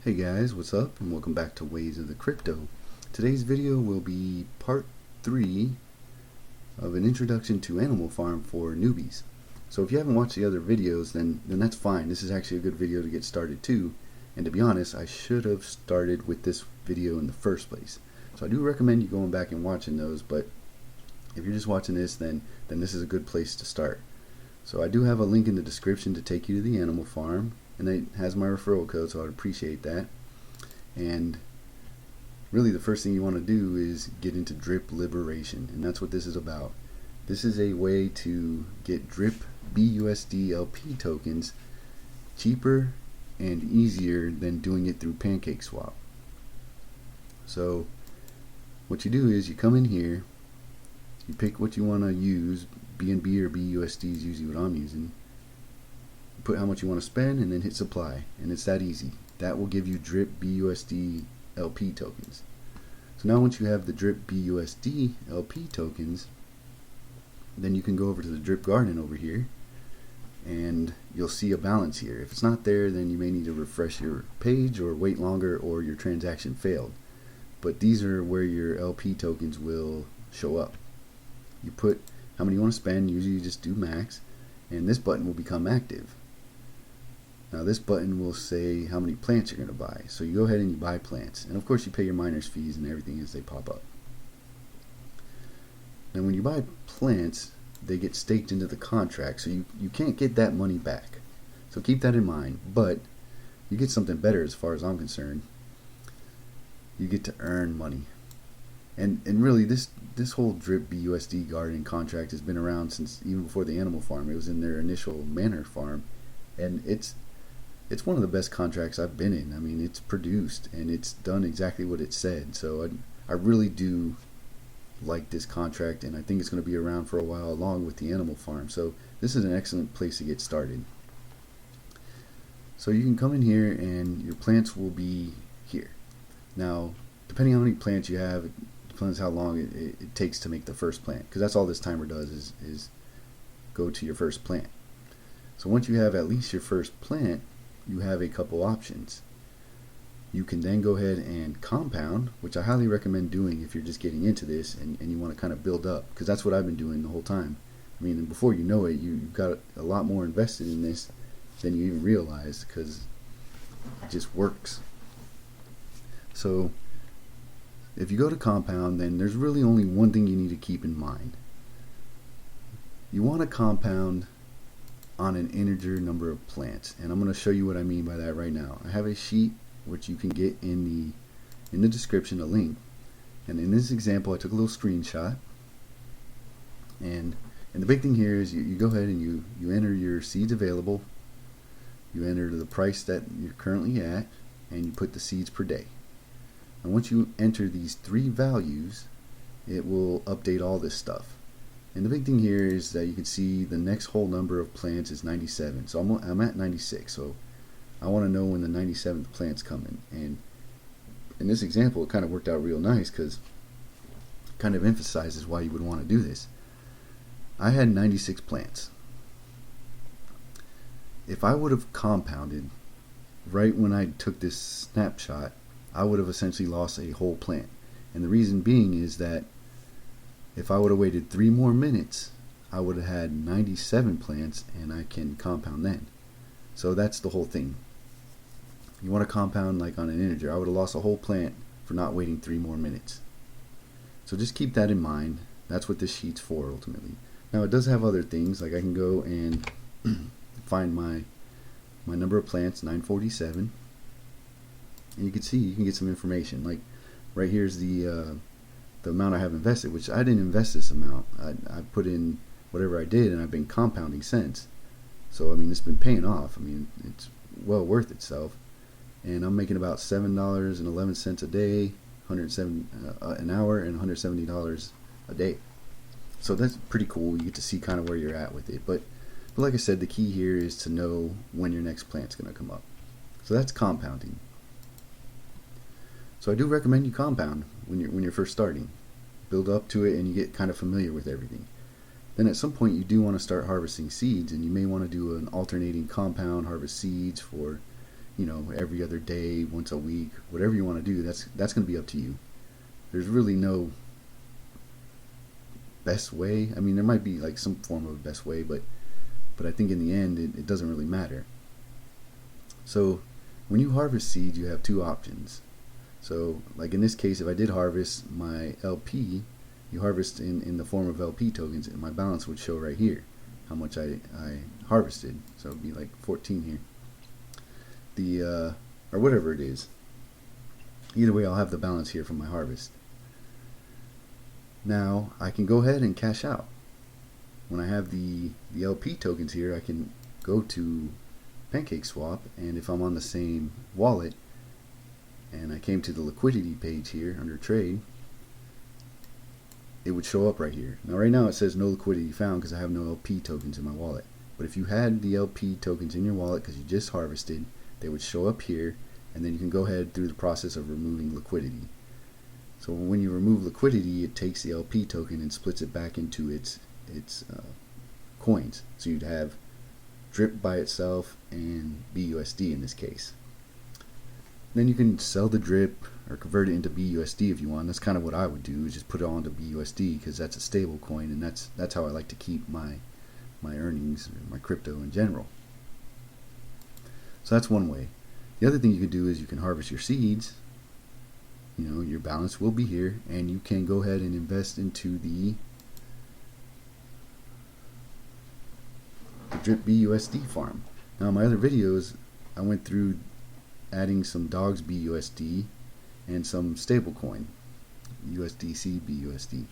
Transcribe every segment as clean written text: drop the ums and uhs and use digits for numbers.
Hey guys, what's up and welcome back to Ways of the Crypto. Today's video will be part 3 of an introduction to Animal Farm for newbies. So if you haven't watched the other videos, then that's fine. This is actually a good video to get started too. And to be honest, I should have started with this video in the first place. So I do recommend you going back and watching those, but if you're just watching this, then this is a good place to start. So I do have a link in the description to take you to the Animal Farm, and it has my referral code, so I'd appreciate that. And really the first thing you want to do is get into drip liberation, and that's what this is about. This is a way to get drip BUSD LP tokens cheaper and easier than doing it through PancakeSwap. So what you do is you come in here, you pick what you want to use. BNB or BUSD is usually what I'm using. Put how much you want to spend and then hit supply, and it's that easy. That will give you drip BUSD LP tokens. So now once you have the drip BUSD LP tokens, then you can go over to the drip garden over here and you'll see a balance here. If it's not there, then you may need to refresh your page or wait longer, or your transaction failed. But these are where your LP tokens will show up. You put how many you want to spend, usually you just do max, and this button will become active. Now this button will say how many plants you're going to buy. So you go ahead and you buy plants, and of course you pay your miners fees and everything as they pop up. Now when you buy plants, they get staked into the contract, so you can't get that money back. So keep that in mind, but you get something better as far as I'm concerned. You get to earn money. And really this whole drip BUSD garden contract has been around since even before the Animal Farm. It was in their initial Manor farm, and it's one of the best contracts I've been in. I mean, it's produced and it's done exactly what it said. So I really do like this contract, and I think it's going to be around for a while along with the Animal Farm. So this is an excellent place to get started. So you can come in here and your plants will be here. Now, depending on how many plants you have, it depends how long it takes to make the first plant, because that's all this timer does is go to your first plant. So once you have at least your first plant, you have a couple options. You can then go ahead and compound, which I highly recommend doing if you're just getting into this and you want to kind of build up, because that's what I've been doing the whole time. I mean, before you know it, you've got a lot more invested in this than you even realize, because it just works. So if you go to compound, then there's really only one thing you need to keep in mind. You want to compound on an integer number of plants, and I'm going to show you what I mean by that right now. I have a sheet which you can get in the description, a link, and in this example I took a little screenshot, and the big thing here is you go ahead and you enter your seeds available, you enter the price that you're currently at, and you put the seeds per day. And once you enter these 3 values, it will update all this stuff. And the big thing here is that you can see the next whole number of plants is 97. So I'm at 96. So I want to know when the 97th plant's coming. And in this example, it kind of worked out real nice, because it kind of emphasizes why you would want to do this. I had 96 plants. If I would have compounded right when I took this snapshot, I would have essentially lost a whole plant. And the reason being is that if I would have waited 3 more minutes, I would have had 97 plants, and I can compound then. So that's the whole thing. You want to compound like on an integer. I would have lost a whole plant for not waiting 3 more minutes. So just keep that in mind. That's what this sheet's for ultimately. Now it does have other things, like I can go and find my number of plants, 947. And you can see, you can get some information. Like right here's the amount I have invested, which I didn't invest this amount. I put in whatever I did, and I've been compounding since. So I mean, it's been paying off. I mean, it's well worth itself. And I'm making about $7.11 a day, 107 an hour, and $170 a day. So that's pretty cool. You get to see kind of where you're at with it. But like I said, the key here is to know when your next plant's going to come up. So that's compounding. So I do recommend you compound when you're first starting. Build up to it and you get kind of familiar with everything. Then at some point you do want to start harvesting seeds, and you may want to do an alternating compound, harvest seeds for every other day, once a week, whatever you want to do, that's going to be up to you. There's really no best way. I mean, there might be like some form of best way, but I think in the end it doesn't really matter. So when you harvest seeds, you have two options. So like in this case, if I did harvest my LP, you harvest in the form of LP tokens, and my balance would show right here how much I harvested. So it'd be like 14 here. Or whatever it is. Either way, I'll have the balance here from my harvest. Now I can go ahead and cash out. When I have the LP tokens here, I can go to PancakeSwap, and if I'm on the same wallet and I came to the liquidity page here under trade, it would show up right here. Now right now it says no liquidity found because I have no LP tokens in my wallet. But if you had the LP tokens in your wallet because you just harvested, they would show up here, and then you can go ahead through the process of removing liquidity. So when you remove liquidity, it takes the LP token and splits it back into its coins. So you'd have DRIP by itself and BUSD in this case. Then you can sell the DRIP or convert it into BUSD if you want. That's kind of what I would do, is just put it onto BUSD because that's a stable coin, and that's how I like to keep my earnings, or my crypto in general. So that's one way. The other thing you can do is you can harvest your seeds. Your balance will be here, and you can go ahead and invest into the DRIP BUSD farm. Now in my other videos, I went through adding some dogs BUSD and some stablecoin USDC BUSD.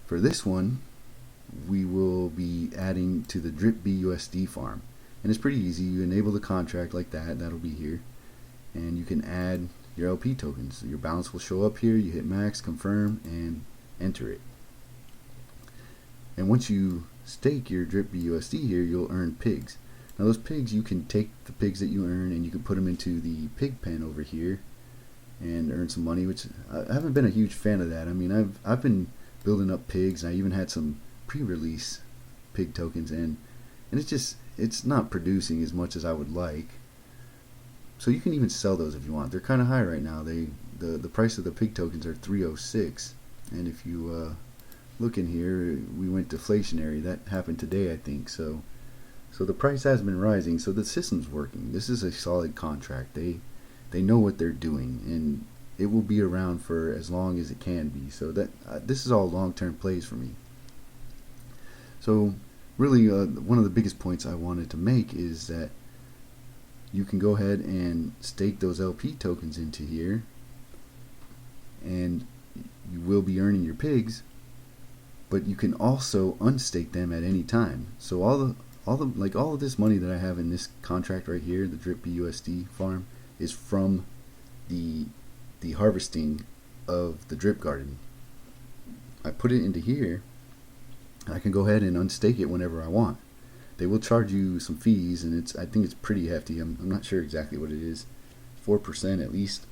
For this one, we will be adding to the DRIP BUSD farm. And it's pretty easy. You enable the contract like that. That'll be here. And you can add your LP tokens. Your balance will show up here. You hit max, confirm, and enter it. And once you stake your DRIP BUSD here, you'll earn pigs. Now those pigs, you can take the pigs that you earn and you can put them into the pig pen over here and earn some money, which I haven't been a huge fan of that. I mean, I've been building up pigs, and I even had some pre-release pig tokens, and it's not producing as much as I would like. So you can even sell those if you want. They're kind of high right now. The price of the pig tokens are 306, and if you look in here, we went deflationary. That happened today, I think. So the price has been rising. So the system's working. This is a solid contract. They know what they're doing, and it will be around for as long as it can be. So that this is all long-term plays for me. So really, one of the biggest points I wanted to make is that you can go ahead and stake those LP tokens into here, and you will be earning your pigs, but you can also unstake them at any time. So all of this money that I have in this contract right here, the DRIP BUSD farm, is from the harvesting of the drip garden. I put it into here. I can go ahead and unstake it whenever I want. They will charge you some fees, and I think it's pretty hefty. I'm not sure exactly what it is, 4% at least.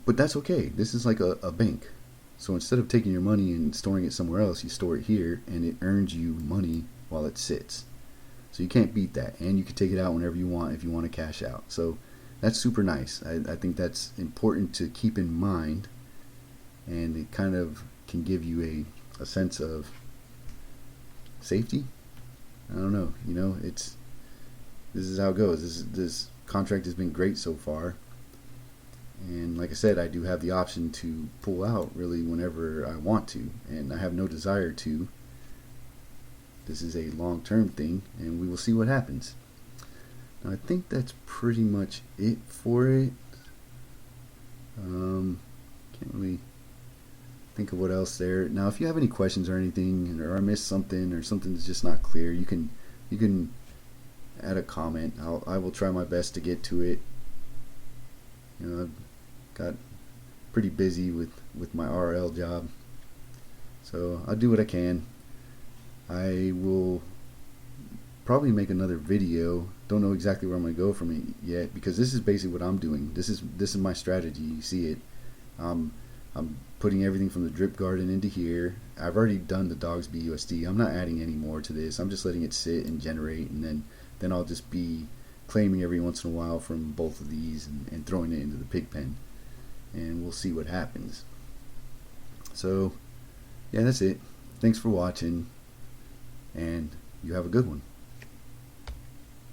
But that's okay. This is like a bank. So instead of taking your money and storing it somewhere else, you store it here, and it earns you money while it sits. So you can't beat that, and you can take it out whenever you want if you want to cash out. So that's super nice. I think that's important to keep in mind, and it kind of can give you a sense of safety. I don't know, this is how it goes. This contract has been great so far, and like I said, I do have the option to pull out really whenever I want to, and I have no desire to. This is a long-term thing, and we will see what happens. Now I think that's pretty much it for it. Can't really think of what else there. Now if you have any questions or anything, or I missed something, or something's just not clear, you can add a comment. I will try my best to get to it. I've got pretty busy with my RL job, so I'll do what I can. I will probably make another video. Don't know exactly where I'm going to go from it yet, because this is basically what I'm doing. This is my strategy. You see it. I'm putting everything from the drip garden into here. I've already done the dogs BUSD. I'm not adding any more to this. I'm just letting it sit and generate, and then I'll just be claiming every once in a while from both of these and throwing it into the pig pen, and we'll see what happens. So yeah, that's it. Thanks for watching, and you have a good one.